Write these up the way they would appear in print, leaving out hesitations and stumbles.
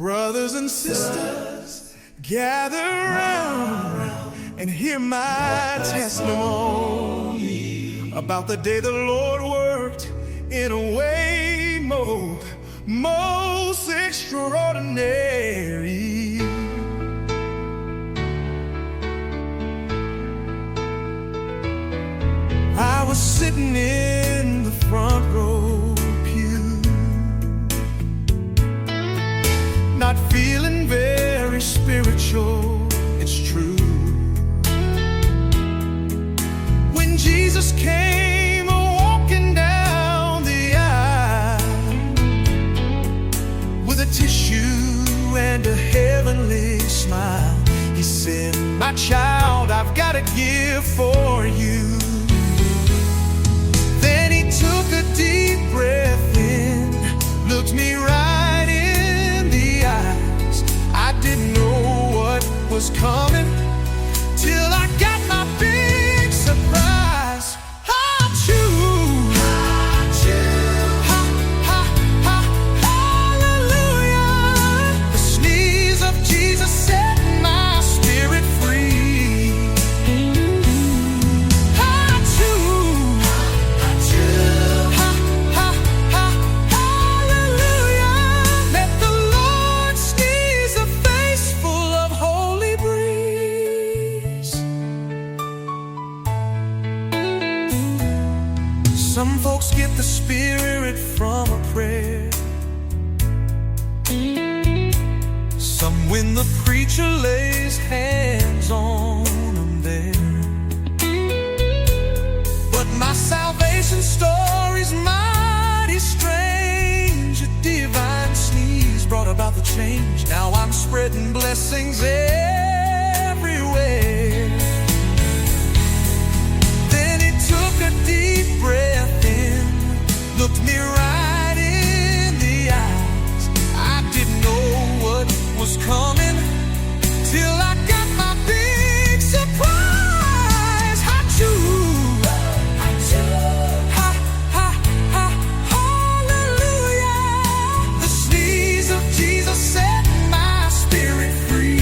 Brothers and sisters, gather round and hear my testimony about the day the Lord worked in a way most extraordinary. I was sitting in the front row pew, not feeling very spiritual, it's true, when Jesus came walking down the aisle with a tissue and a heavenly smile. He said, "My child, I've got a gift for you." Then he took a deep breath in, looked me right in the eyes. I didn't know what was coming till I got my big surprise. Hallelujah. The sneeze of Jesus set my spirit free. Hallelujah. Let the Lord sneeze, a face full of holy breeze. Some folks get the Spirit from a prayer, some when the preacher lays hands on them there. But my salvation story's mighty strange. A divine sneeze brought about the change. Now I'm spreading blessings everywhere. Then he took a deep breath in, looked me right in the eyes. I didn't know what was coming till I got my big surprise. Hallelujah. The sneeze of Jesus set my spirit free.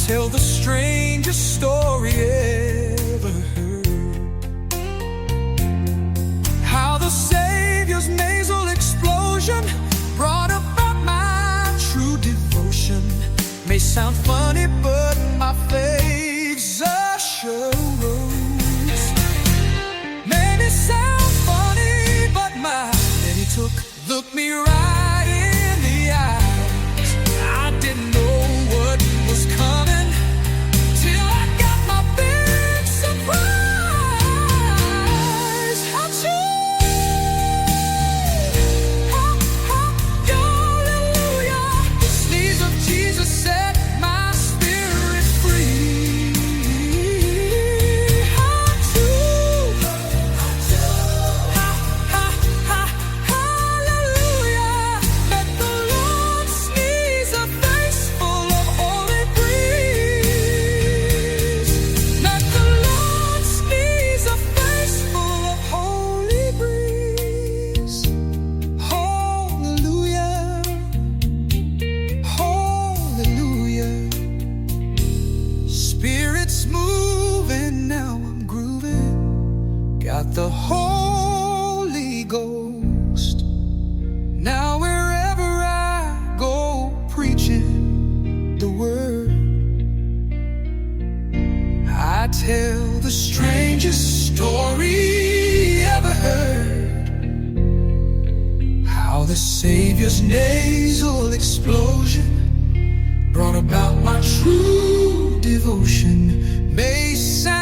Tell the strangest story ever heard, how the Savior's nasal explosion brought about my true devotion. May sound funny, but my faith's assurance. Maybe sound funny, but then he looked me right in the eyes. I didn't know what was coming. Got the Holy Ghost. Now wherever I go preaching the word, I tell tell the strangest story ever heard. How the Savior's nasal explosion brought about my true devotion. May sound